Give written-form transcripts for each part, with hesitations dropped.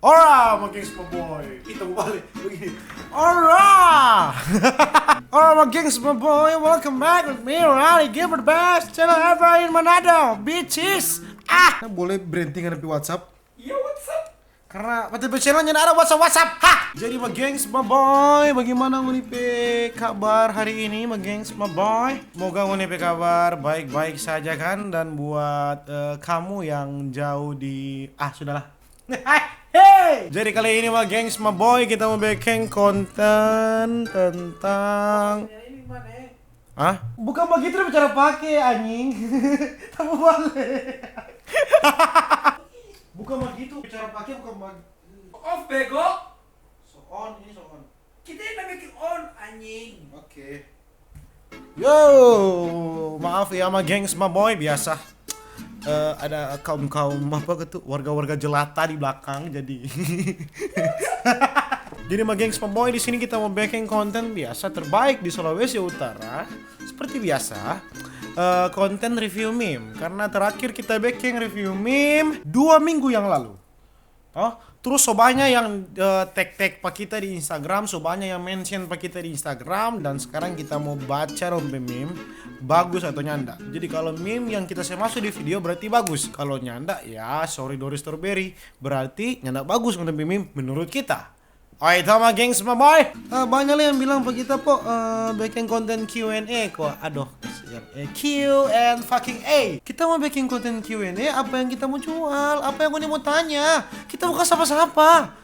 Ora, my gengs, my boy. Kita balik begini. Ora! Ora, my gengs, my boy. Welcome back with me, Rally. Give it the best channel ever in Manado, bitches. Boleh berhenti ngadepi WhatsApp? Iya, WhatsApp. Karena PTP channelnya ada WhatsApp. Jadi, my gengs, my boy. Bagaimana Unipe kabar hari ini, my gengs, my boy? Semoga Unipe kabar baik-baik saja kan. Dan buat kamu yang jauh di... sudahlah. Hey! Jadi kali ini mah gengs, my boy, kita mau bikin konten tentang bukan begitu bicara pakai anjing. Kamu balik. Bukan begitu bicara pakai, bukan begitu. Off bego. So on, ini so on. Kita yang bikin on anjing. Oke. Yo, maaf ya ma gengs, my boy, biasa. Ada kaum apa gitu, warga-warga jelata di belakang, jadi jadi my gengs, my boy, di sini kita mau bikin konten biasa terbaik di Sulawesi Utara seperti biasa, konten review meme, karena terakhir kita bikin review meme 2 minggu yang lalu. Terus sobanya yang tag pak kita di Instagram, sobanya yang mention pak kita di Instagram, dan sekarang kita mau baca rompe meme bagus atau nyanda. Jadi kalau meme yang kita masuk di video berarti bagus, kalau nyanda ya sorry Doris Strawberry, berarti nyanda bagus untuk meme menurut kita. Alright, sama gengs, my boy. Banyak yang bilang pak kita bikin konten Q&A kok. Aduh, Q and fucking A. Kita mau bikin konten Q&A, apa yang kita mau jual, apa yang mau tanya. Kita bukan siapa-siapa,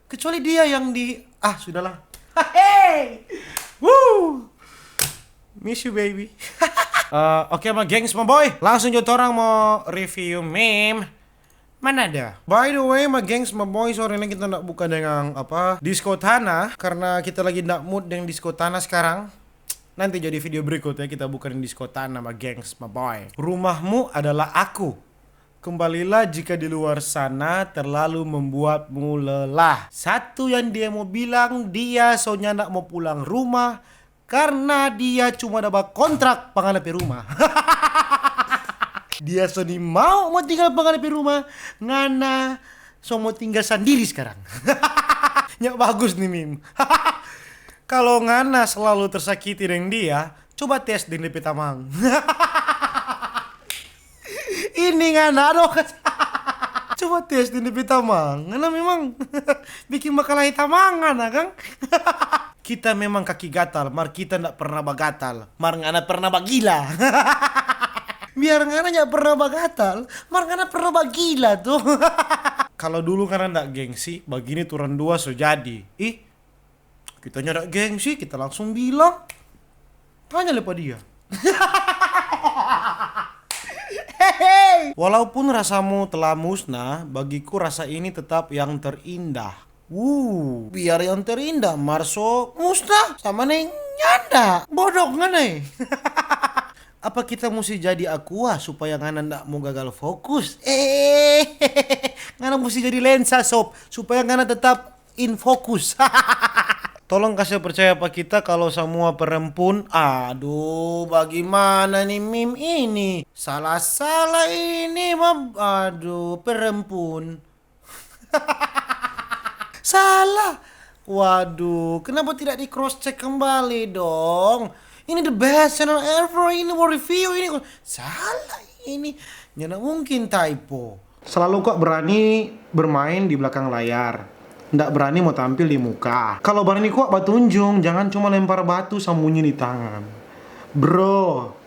kecuali dia yang di sudahlah. Hey, woo, miss you baby. Oke, my gengs, my boy, langsung jatuh orang mau review meme. Mana ada? By the way, my gengs, my boy, sore ini kita nak buka dengan disco tanah, karena kita lagi nak mood dengan disco tanah sekarang. Nanti jadi video berikutnya kita bukan disco tanah, my gengs, my boy. Rumahmu adalah aku. Kembalilah jika di luar sana terlalu membuatmu lelah. Satu yang dia mau bilang, dia soalnya nak mau pulang rumah karena dia cuma dapat kontrak penghadapi rumah. Dia soni mau tinggal penghadapi rumah, ngana so mau tinggal sendiri sekarang. Ya bagus nih meme. Kalau ngana selalu tersakiti dengan dia, coba tes dengan DP Tamang. Ini ngana aduh. Coba tes dengan DP Tamang. Ngana memang bikin bakalahi tamangan kan. Kita memang kaki gatal, mar kita ndak pernah bagatal, mar ngana pernah bagila. Biar ngana nggak pernah bagatal, mar ngana pernah bagila tuh. Kalau dulu karena ndak gengsi, begini turun 2 so jadi. Kita ndak gengsi, kita langsung bilang. Tanya lepas dia. Walaupun rasamu telah musnah, bagiku rasa ini tetap yang terindah. Biar yang terindah, Marso musnah sama neng nyanda. Bodoh ngana. Apa kita mesti jadi aqua supaya ngana ndak mau gagal fokus? Ngana mesti jadi lensa sob supaya ngana tetap in fokus. Tolong kasih percaya pak kita kalau semua perempuan. Aduh, bagaimana nih meme ini? Salah ini perempuan. Salah. Waduh, kenapa tidak di cross check kembali dong? Ini the best channel ever, ini mau review ini. Salah ini. Nggak mungkin typo. Selalu kok berani bermain di belakang layar, nggak berani mau tampil di muka. Kalau berani kok batunjung, jangan cuma lempar batu sembunyi di tangan. Bro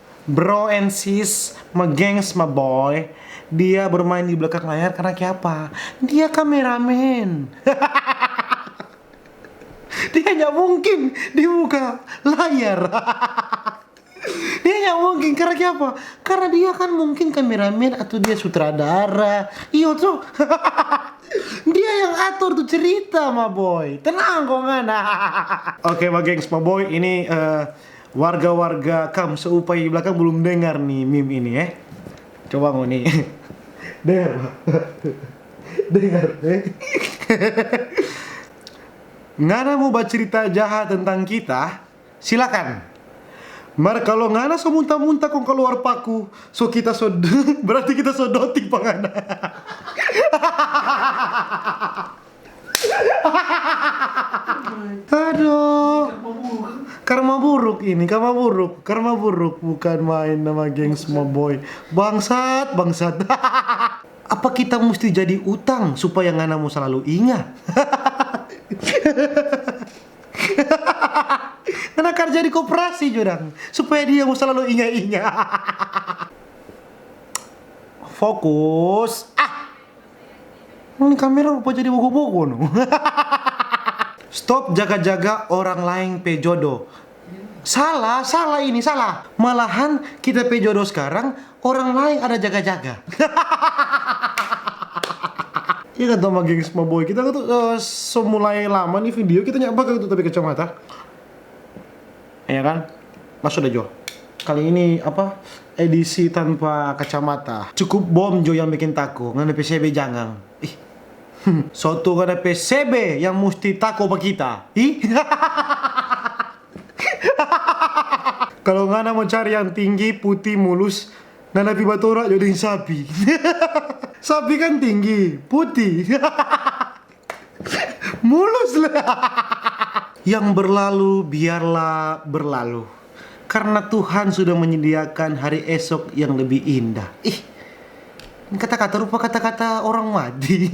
and sis, my gengs, my boy, dia bermain di belakang layar karena apa? Dia kameramen. Dia nggak mungkin di muka layar. Dia nggak mungkin karena apa? Karena dia kan mungkin kameramen atau dia sutradara. Iyo tuh. Dia yang atur tuh cerita, my boy. Tenang kok ngana. Oke, my gengs, my boy, ini warga-warga kam seupai di belakang belum dengar nih meme ini ya. Coba mau nih. Dengar. Ngana mau baca cerita jahat tentang kita? Silakan. Mar kalau ngana so muntah-muntah kok keluar paku, so kita berarti kita so doti pangana. Aduh. Karma buruk ini, karma buruk. Bukan main nama geng semua boy. Bangsat. Apa kita mesti jadi utang supaya ngana mau selalu ingat? Ngana kerja di koperasi jurang supaya dia mau selalu ingat. Fokus. Ini kamera rupa jadi bogo-bogo no. Stop jaga-jaga orang lain pe jodoh. Salah ini salah. Malahan kita pe jodoh sekarang orang lain ada jaga-jaga. Iya kan sama geng semua boy. Kita tuh semulai lama nih video kita nyapa tuh tapi kacamata. Iya kan? Masuk dah Jo. Kali ini apa? Edisi tanpa kacamata. Cukup bom Jo yang bikin takut. Nggak ada PCB jangan. Suatu nggak ada PCB yang mesti takut sama kita. Kalau nggak mau cari yang tinggi, putih, mulus, nggak pi batora jadi sapi. Sapi kan tinggi, putih, mulus lah. Yang berlalu biarlah berlalu. Karena Tuhan sudah menyediakan hari esok yang lebih indah. Kata-kata rupa kata-kata orang mati.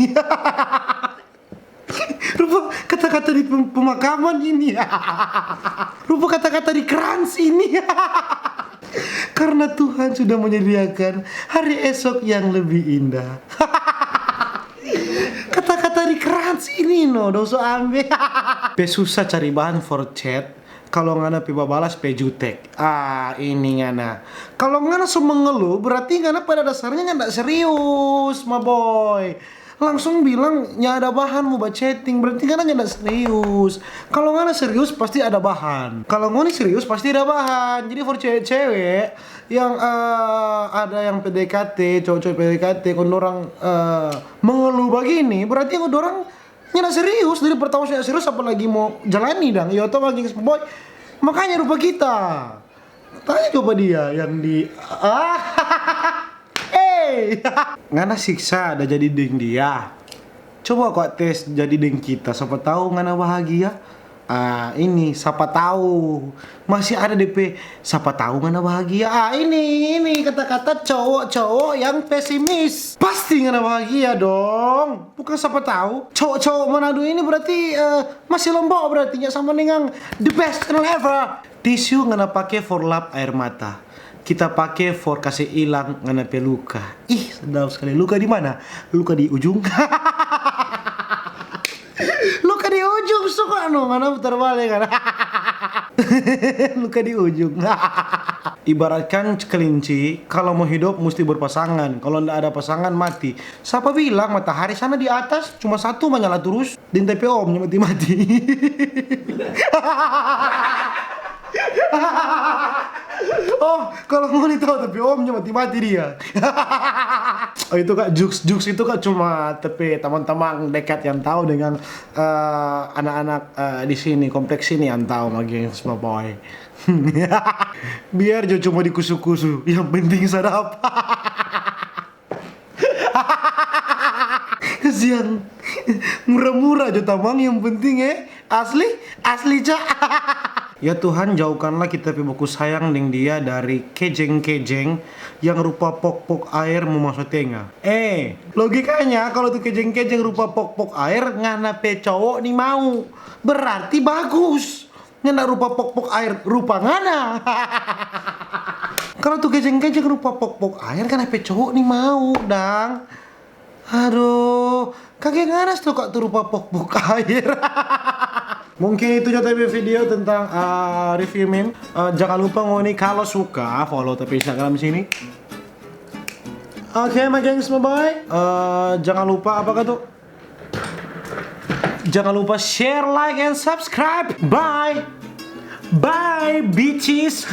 Rupa kata-kata di pemakaman ini. Rupa kata-kata di kerans ini. Karena Tuhan sudah menyediakan hari esok yang lebih indah. Kata-kata di kerans ini no, doso ambil. Susah cari bahan for chat. Kalau ngana piba balas pe jutek. Ini ngana. Kalau ngana semua ngeluh berarti ngana pada dasarnya nggak serius, ma boy. Langsung bilang ya ada bahan mau baca chatting berarti ngana nggak serius. Kalau ngana serius pasti ada bahan. Kalau ngoni serius pasti ada bahan. Jadi for cewek-cewek yang ada yang PDKT, cowok-cowok PDKT, kalau orang mengeluh begini berarti orang nggak serius. Dari pertama saya serius apalagi mau jalani dong. Ya atau lagi boy. Makanya rupa kita. Tanya coba dia yang di ngana siksa ada jadi deng dia. Coba kok tes jadi deng kita. Siapa tahu ngana bahagia. Ini siapa tahu masih ada DP. Siapa tahu ngana bahagia. Ini kata-kata cowok-cowok yang pesimis. Pasti ngana bahagia dong. Bukan siapa tahu. Cowok-cowok Manado ini berarti masih lombok berarti ya sama dengan the best channel ever. Tisu ngana pakai for lap air mata. Kita pakai for kasih hilang ngana pe luka. Sedap sekali. Luka di mana? Luka di ujung. Luka di ujung suka ngana putar balik kan. Luka di ujung. Ibaratkan kelinci kalau mau hidup mesti berpasangan. Kalau ndak ada pasangan mati. Siapa bilang matahari sana di atas cuma satu menyala terus. Din tapi omnya mati-mati. Kalau mau tahu tapi omnya mati-mati dia. Itu kak jokes itu kak cuma tapi teman-teman dekat yang tahu dengan anak-anak di sini kompleks ini yang tahu lagi semua boy. Biar jo cuma dikusu-kusu, yang penting sadap. Kasihan. Murah-murah jo tamang yang penting asli cak. Ya Tuhan jauhkanlah kita piboku sayang dengan dia dari kejeng-kejeng yang rupa pok-pok air memasuk tenga. Logikanya kalau tuh kejeng-kejeng rupa pok-pok air ngana pe cowok nih mau. Berarti bagus. Ngana rupa pok-pok air rupa ngana. Kalau tuh kejeng-kejeng rupa pok-pok air ngana pe cowok nih mau dang. Aduh, kagak ngaras tuh kak tuh rupa pok-pok air. Mungkin itu aja video tentang review meme. Jangan lupa ngoni kalau suka follow tapi Instagram sini. Oke, my gengs, my boy. Jangan lupa apa tuh? Jangan lupa share, like, and subscribe. Bye, bitches.